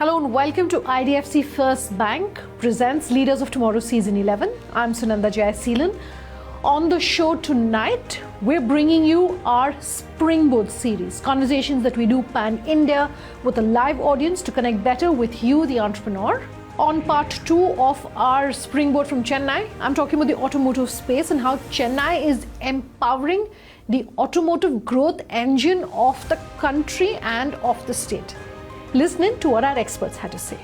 Hello and welcome to IDFC First Bank presents Leaders of Tomorrow Season 11. I'm Sunanda Jayaseelan. On the show tonight, we're bringing you our SpringBoard series, conversations that we do pan-India with a live audience to connect better with you, the entrepreneur. On part 2 of our SpringBoard from Chennai, I'm talking about the automotive space and how Chennai is empowering the automotive growth engine of the country and of the state. Listen in to what our experts had to say.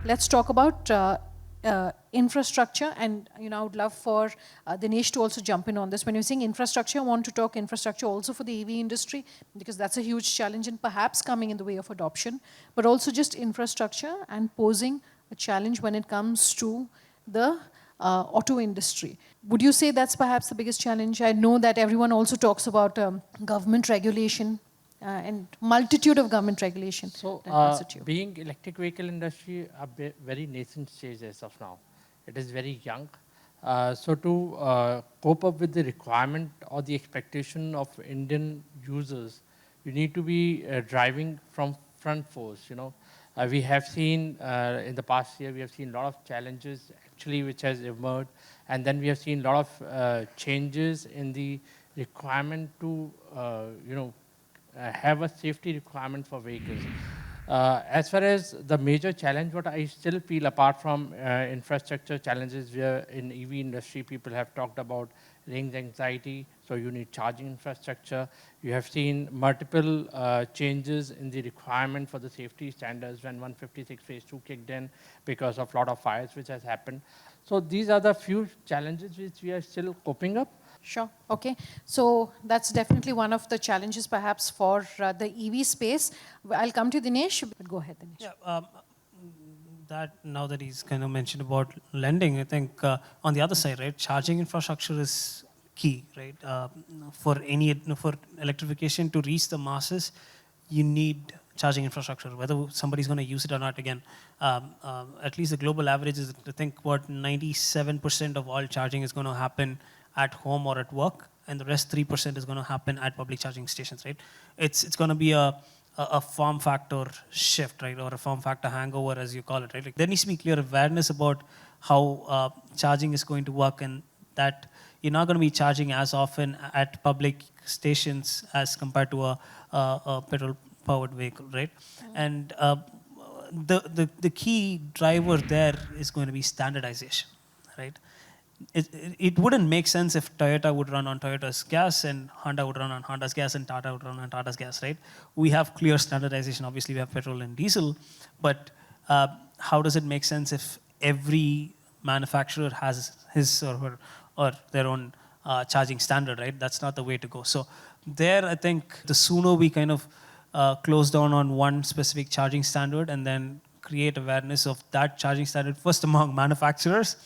Let's talk about infrastructure, and I would love for Dinesh to also jump in on this. When you're saying infrastructure, I want to talk infrastructure also for the EV industry, because that's a huge challenge and perhaps coming in the way of adoption, but also just infrastructure and posing a challenge when it comes to the auto industry. Would you say that's perhaps the biggest challenge? I know that everyone also talks about government regulation, and multitude of government regulation. So, being electric vehicle industry a very nascent stage as of now. It is very young. So to cope up with the requirement or the expectation of Indian users, you need to be driving from front force. We have seen in the past year, we have seen a lot of challenges actually which has emerged, and then we have seen a lot of changes in the requirement to have a safety requirement for vehicles. As far as the major challenge, what I still feel apart from infrastructure challenges, where in EV industry people have talked about range anxiety, so you need charging infrastructure. You have seen multiple changes in the requirement for the safety standards when 156 phase 2 kicked in because of a lot of fires which has happened. So these are the few challenges which we are still coping up. Sure. Okay. So that's definitely one of the challenges perhaps for the EV space. I'll come to Dinesh, but go ahead, Dinesh. Yeah, now that he's kind of mentioned about lending, I think on the other side, right, charging infrastructure is key, right? For electrification to reach the masses, you need charging infrastructure, whether somebody's going to use it or not. Again, at least the global average is, I think, what 97% of all charging is going to happen at home or at work, and the rest 3% is going to happen at public charging stations, right? It's going to be a form factor shift, right, or a form factor hangover, as you call it, right? Like, there needs to be clear awareness about how charging is going to work, and that you're not going to be charging as often at public stations as compared to a petrol-powered vehicle, right? And the key driver there is going to be standardization, right? It wouldn't make sense if Toyota would run on Toyota's gas and Honda would run on Honda's gas and Tata would run on Tata's gas, right? We have clear standardization. Obviously, we have petrol and diesel, but how does it make sense if every manufacturer has his or her or their own charging standard, right? That's not the way to go. So there, I think the sooner we kind of close down on one specific charging standard and then create awareness of that charging standard first among manufacturers,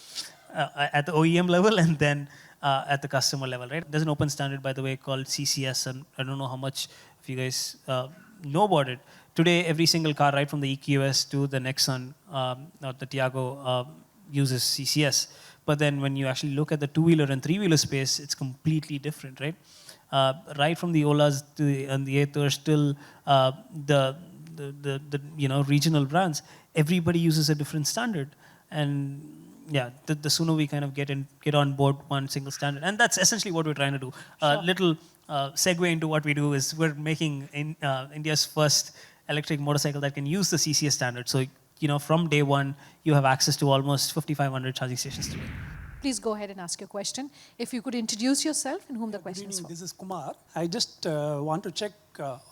at the OEM level, and then at the customer level, right? There's an open standard, by the way, called CCS, and I don't know how much if you guys know about it. Today, every single car, right from the EQS to the Nexon or the Tiago, uses CCS. But then when you actually look at the two-wheeler and three-wheeler space, it's completely different, right? Right from the Olas to the Aethers till the regional brands, everybody uses a different standard. And yeah, the sooner we kind of get on board one single standard, and that's essentially what we're trying to do. Little segue into what we do is we're making India's first electric motorcycle that can use the CCS standard. So from day one, you have access to almost 5,500 charging stations today. Please go ahead and ask your question. If you could introduce yourself and whom the question is for. This is Kumar. I just want to check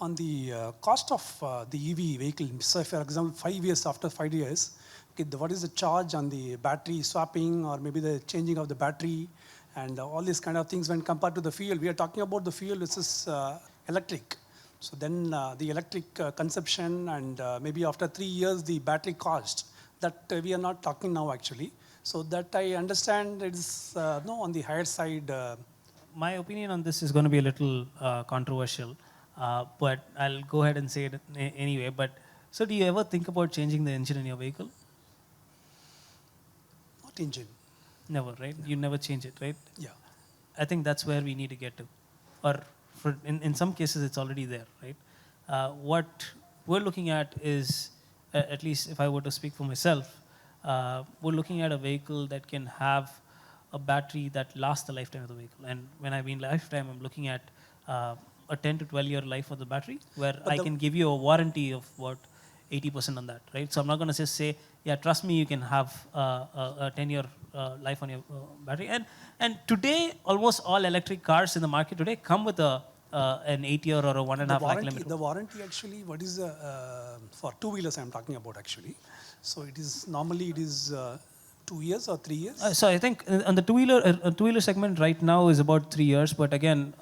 on the cost of the EV vehicle. So, for example, 5 years after 5 years. What is the charge on the battery swapping or maybe the changing of the battery and all these kind of things when compared to the fuel? We are talking about the fuel versus electric. So then the electric consumption and maybe after 3 years the battery cost that we are not talking now actually. So that I understand it's no on the higher side. My opinion on this is going to be a little controversial, but I'll go ahead and say it anyway. But so, do you ever think about changing the engine in your vehicle? Not engine. Never, right? You never change it, right? Yeah. I think that's where we need to get to. Or in some cases, it's already there, right? What we're looking at is, at least if I were to speak for myself, we're looking at a vehicle that can have a battery that lasts the lifetime of the vehicle. And when I mean lifetime, I'm looking at a 10 to 12-year life of the battery, where I can give you a warranty of what 80% on that, right? So I'm not going to just say, yeah, trust me, you can have a 10-year life on your battery. And today, almost all electric cars in the market today come with an 8-year or a 1.5 lakh limit. The warranty actually, what is for two-wheelers I'm talking about actually. So it is normally 2 years or 3 years? So I think on the two-wheeler segment right now is about 3 years, but again,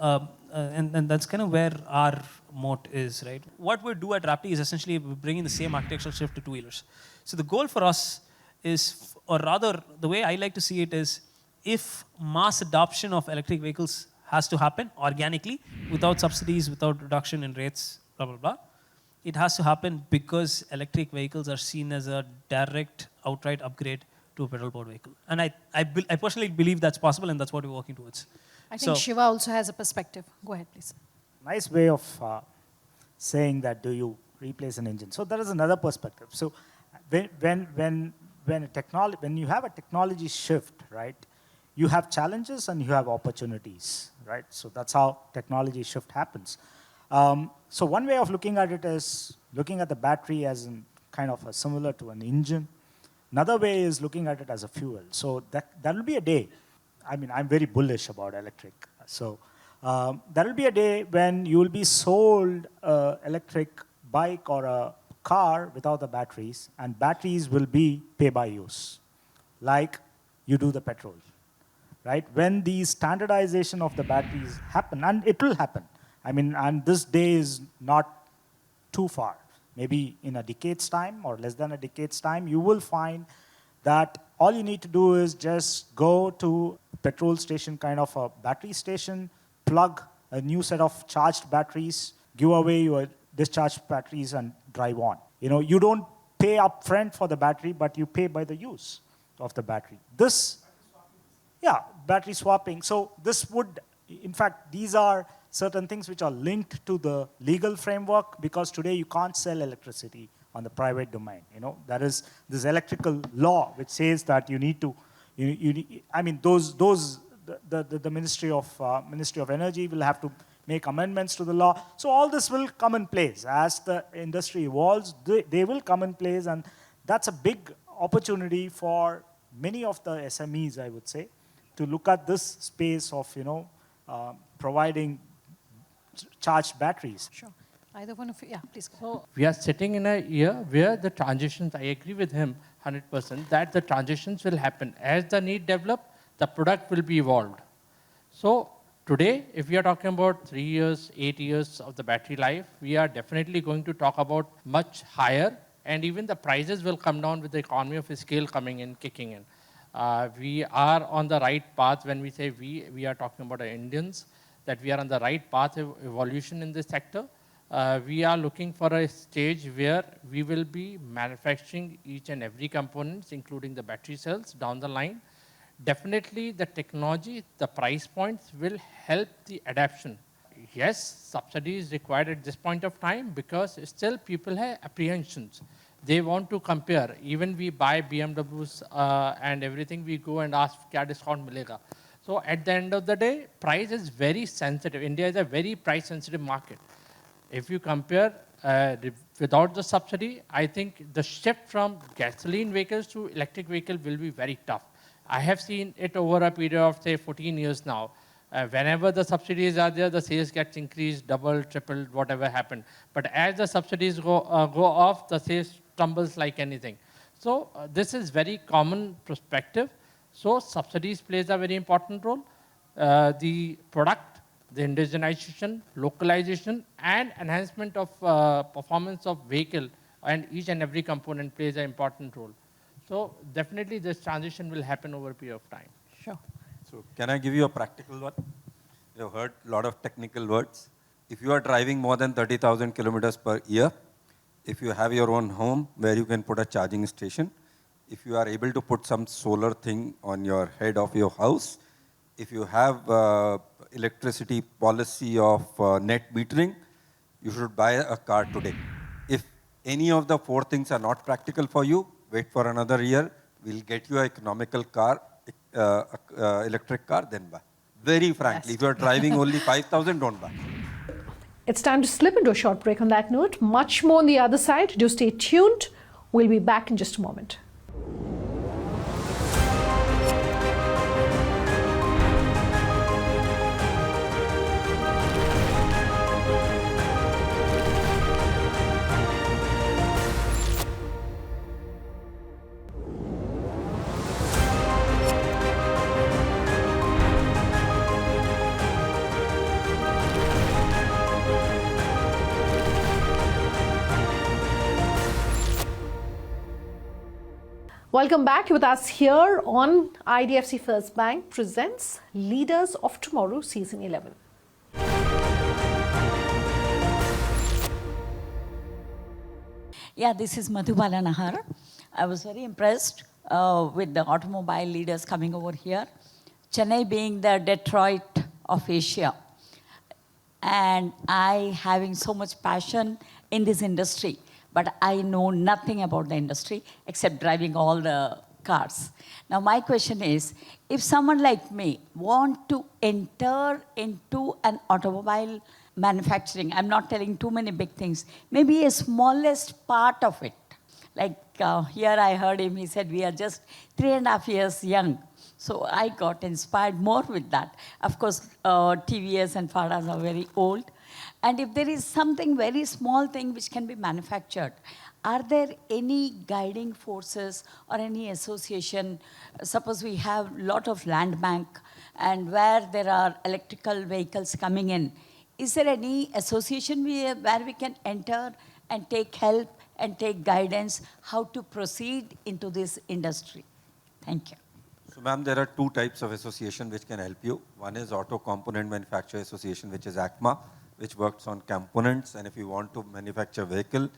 and that's kind of where our moat is, right? What we do at Raptee is essentially bringing the same architectural shift to two-wheelers. So the goal for us is, or rather, the way I like to see it is, if mass adoption of electric vehicles has to happen organically, without subsidies, without reduction in rates, blah, blah, blah, it has to happen because electric vehicles are seen as a direct, outright upgrade to a petrol-powered vehicle. And I personally believe that's possible, and that's what we're working towards. I think Shiva also has a perspective. Go ahead, please. Nice way of saying that, do you replace an engine? So there is another perspective. So when you have a technology shift, right, you have challenges and you have opportunities, right? So that's how technology shift happens. So one way of looking at it is looking at the battery as kind of similar to an engine. Another way is looking at it as a fuel. So that will be a day. I mean, I'm very bullish about electric. So there will be a day when you will be sold an electric bike or a car without the batteries, and batteries will be pay by use, like you do the petrol, right? When the standardization of the batteries happen, and it will happen. I mean, and this day is not too far. Maybe in a decade's time or less than a decade's time, you will find that all you need to do is just go to a petrol station, kind of a battery station, plug a new set of charged batteries, give away your discharged batteries, and drive on. You know, you don't pay upfront for the battery, but you pay by the use of the battery. Battery swapping. So this would, in fact, these are certain things which are linked to the legal framework, because today you can't sell electricity on the private domain. You know, there is this electrical law which says that you need to, I mean, the Ministry of Energy will have to make amendments to the law. So all this will come in place as the industry evolves. They will come in place, and that's a big opportunity for many of the SMEs, I would say, to look at this space of providing charged batteries. Sure. Either one of you, yeah, please go. So we are sitting in a year where the transitions, I agree with him 100%, that the transitions will happen. As the need develop, the product will be evolved. So today, if we are talking about 3 years, 8 years of the battery life, we are definitely going to talk about much higher, and even the prices will come down with the economy of scale coming in, kicking in. We are on the right path when we say we are talking about Indians, that we are on the right path of evolution in this sector. We are looking for a stage where we will be manufacturing each and every components, including the battery cells, down the line. Definitely the technology, the price points will help the adaptation. Yes, subsidy is required at this point of time because still people have apprehensions. They want to compare. Even we buy BMWs and everything, we go and ask, kya discount milega? So at the end of the day, price is very sensitive. India is a very price sensitive market. If you compare without the subsidy, I think the shift from gasoline vehicles to electric vehicle will be very tough. I have seen it over a period of, say, 14 years now. Whenever the subsidies are there, the sales gets increased, double, triple, whatever happened. But as the subsidies go off, the sales tumbles like anything. So this is very common perspective. So subsidies plays a very important role. The product, the indigenization, localization, and enhancement of performance of vehicle and each and every component plays an important role. So definitely this transition will happen over a period of time. Sure. So can I give you a practical one? You've heard a lot of technical words. If you are driving more than 30,000 kilometers per year, if you have your own home where you can put a charging station, if you are able to put some solar thing on your head of your house, if you have electricity policy of net metering, you should buy a car today. If any of the four things are not practical for you, wait for another year. We'll get you an economical car, electric car, then buy. Very frankly, if you're driving only 5,000, don't buy. It's time to slip into a short break on that note. Much more on the other side. Do stay tuned. We'll be back in just a moment. Welcome back. With us here on IDFC First Bank presents Leaders of Tomorrow Season 11. Yeah, this is Madhubala Nahar. I was very impressed with the automobile leaders coming over here. Chennai being the Detroit of Asia. And I having so much passion in this industry, but I know nothing about the industry except driving all the cars. Now my question is, if someone like me want to enter into an automobile manufacturing, I'm not telling too many big things, maybe a smallest part of it. Like here I heard him, he said, we are just 3.5 years young. So I got inspired more with that. Of course, TVS and FADAs are very old. And if there is something very small thing which can be manufactured, are there any guiding forces or any association? Suppose we have a lot of land bank and where there are electrical vehicles coming in, is there any association where we can enter and take help and take guidance how to proceed into this industry? Thank you. So ma'am, there are two types of association which can help you. One is Auto Component Manufacturer Association, which is ACMA, which works on components. And if you want to manufacture vehicle,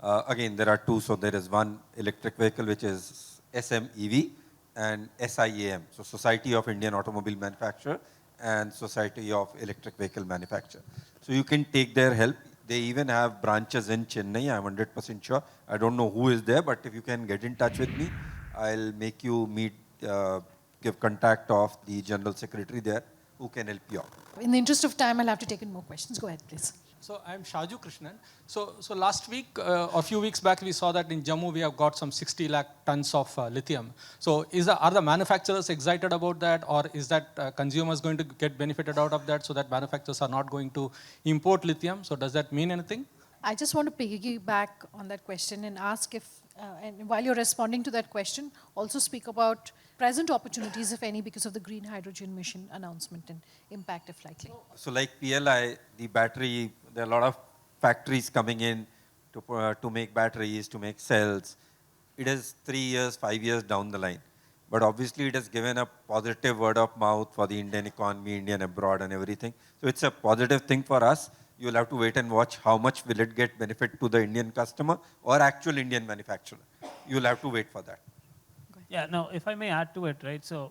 again, there are two. So there is one electric vehicle, which is SMEV, and SIAM, so Society of Indian Automobile Manufacturer and Society of Electric Vehicle Manufacturer. So you can take their help. They even have branches in Chennai, I'm 100% sure. I don't know who is there, but if you can get in touch with me, I'll make you meet, give contact of the General Secretary there who can help you out. In the interest of time, I'll have to take in more questions. Go ahead, please. So I'm Shaju Krishnan. So last week, or a few weeks back, we saw that in Jammu we have got some 60 lakh tons of lithium. So are the manufacturers excited about that, or is that consumers going to get benefited out of that so that manufacturers are not going to import lithium? So does that mean anything? I just want to piggyback on that question and ask if, and while you're responding to that question, also speak about present opportunities, if any, because of the green hydrogen mission announcement and impact, if likely. So like PLI, the battery, there are a lot of factories coming in to make batteries, to make cells. It is 3 years, 5 years down the line. But obviously it has given a positive word of mouth for the Indian economy, Indian abroad and everything. So it's a positive thing for us. You'll have to wait and watch how much will it get benefit to the Indian customer or actual Indian manufacturer. You'll have to wait for that. Yeah, now if I may add to it, right? So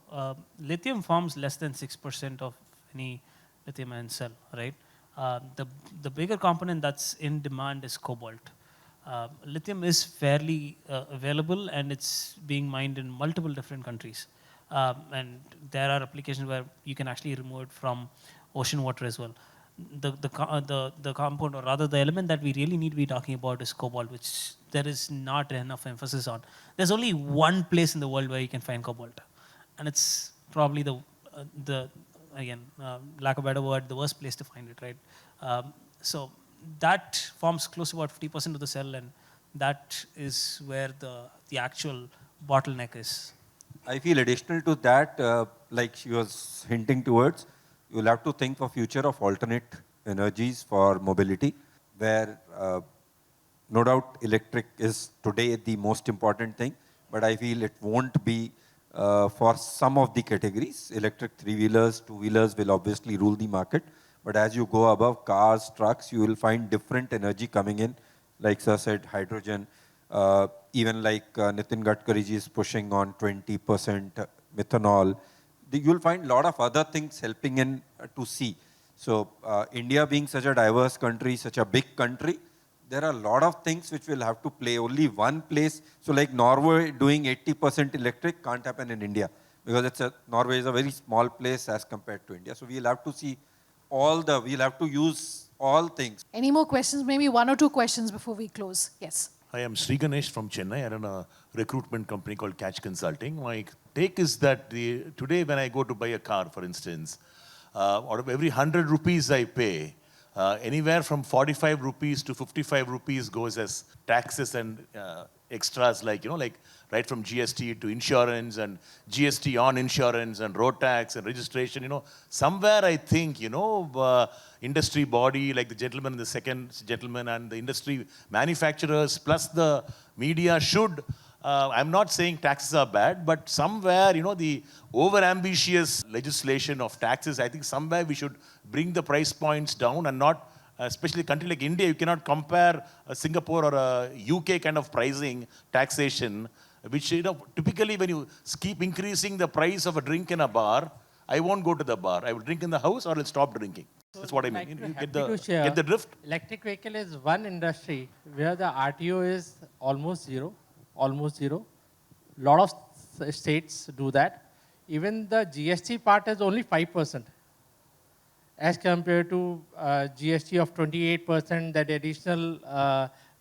lithium forms less than 6% of any lithium ion cell, right? The bigger component that's in demand is cobalt. Lithium is fairly available and it's being mined in multiple different countries. And there are applications where you can actually remove it from ocean water as well. The compound, or rather the element that we really need to be talking about is cobalt, which there is not enough emphasis on. There's only one place in the world where you can find cobalt, and it's probably lack of a better word, the worst place to find it, right? So that forms close to about 50% of the cell, and that is where the actual bottleneck is. I feel additional to that, like she was hinting towards, you'll have to think for future of alternate energies for mobility, where no doubt electric is today the most important thing, but I feel it won't be for some of the categories. Electric three-wheelers, two-wheelers will obviously rule the market. But as you go above cars, trucks, you will find different energy coming in. Like Sir said, hydrogen. Even like Nitin Gadkari ji is pushing on 20% methanol. You'll find a lot of other things helping in to see. So India being such a diverse country, such a big country, there are a lot of things which will have to play. Only one place. So like Norway doing 80% electric can't happen in India because Norway is a very small place as compared to India. So we'll have to see we'll have to use all things. Any more questions? Maybe one or two questions before we close. Yes. I am Sri Ganesh from Chennai. I run a recruitment company called Catch Consulting. My take is that today when I go to buy a car, for instance, out of every 100 rupees I pay, anywhere from 45 rupees to 55 rupees goes as taxes and extras like right from GST to insurance and GST on insurance and road tax and registration, somewhere I think, industry body like the gentleman and the second gentleman and the industry manufacturers plus the media should, I'm not saying taxes are bad, but somewhere, the over-ambitious legislation of taxes, I think somewhere we should bring the price points down and not, especially a country like India, you cannot compare a Singapore or a UK kind of pricing, taxation, which, typically when you keep increasing the price of a drink in a bar, I won't go to the bar. I will drink in the house or I'll stop drinking. That's what I mean. You get the drift? Electric vehicle is one industry where the RTO is almost zero. Lot of states do that. Even the GST part is only 5%. As compared to GST of 28%, that additional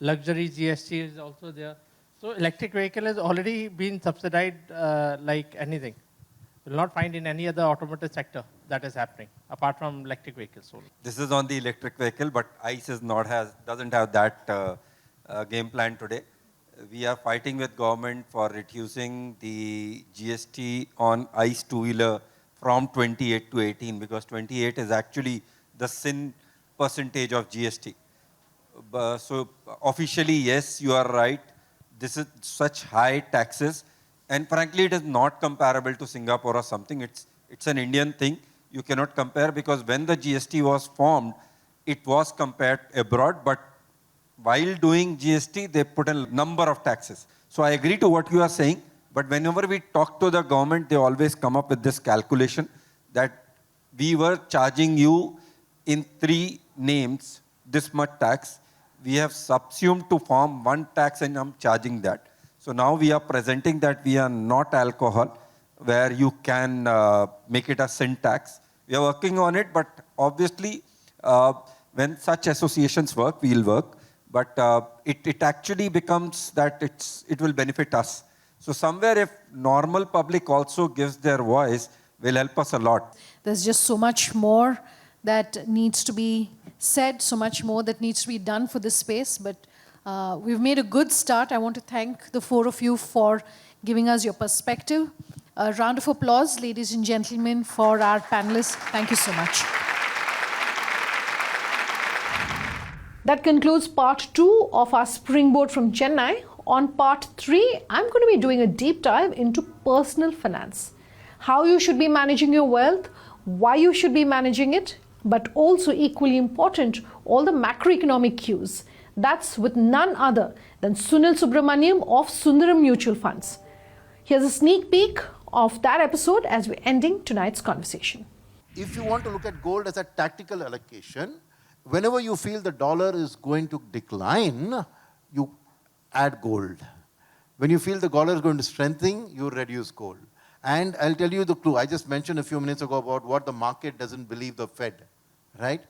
luxury GST is also there. So electric vehicle has already been subsidized like anything. You will not find in any other automotive sector that is happening, apart from electric vehicles only. This is on the electric vehicle, but ICE doesn't have that game plan today. We are fighting with government for reducing the GST on ICE two-wheeler from 28 to 18 because 28 is actually the sin percentage of GST. So officially, yes, you are right. This is such high taxes. And frankly, it is not comparable to Singapore or something. It's an Indian thing. You cannot compare because when the GST was formed, it was compared abroad. But while doing GST, they put a number of taxes. So I agree to what you are saying. But whenever we talk to the government, they always come up with this calculation that we were charging you in 3 names this much tax. We have subsumed to form one tax and I'm charging that. So now we are presenting that we are not alcohol, where you can make it a sin tax. We are working on it, but obviously when such associations work, we'll work. But it actually becomes that it will benefit us. So somewhere if normal public also gives their voice, will help us a lot. There's just so much more that needs to be said, so much more that needs to be done for this space. But we've made a good start. I want to thank the 4 of you for giving us your perspective. A round of applause, ladies and gentlemen, for our panelists. Thank you so much. That concludes part 2 of our Springboard from Chennai. On part 3, I'm going to be doing a deep dive into personal finance. How you should be managing your wealth, why you should be managing it, but also equally important, all the macroeconomic cues. That's with none other than Sunil Subramaniam of Sundaram Mutual Funds. Here's a sneak peek of that episode as we're ending tonight's conversation. If you want to look at gold as a tactical allocation, whenever you feel the dollar is going to decline, you add gold. When you feel the dollar is going to strengthen, you reduce gold. And I'll tell you the clue. I just mentioned a few minutes ago about what the market doesn't believe the Fed, right?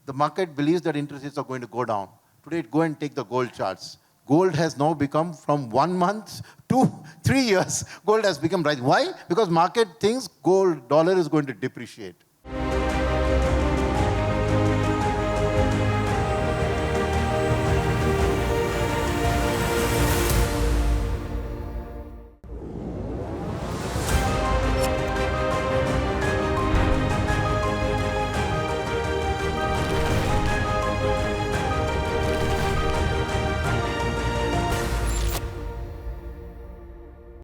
The market believes that interest rates are going to go down. Today, go and take the gold charts. Gold has now become from 1 month to 3 years. Gold has become rising. Why? Because market thinks dollar is going to depreciate.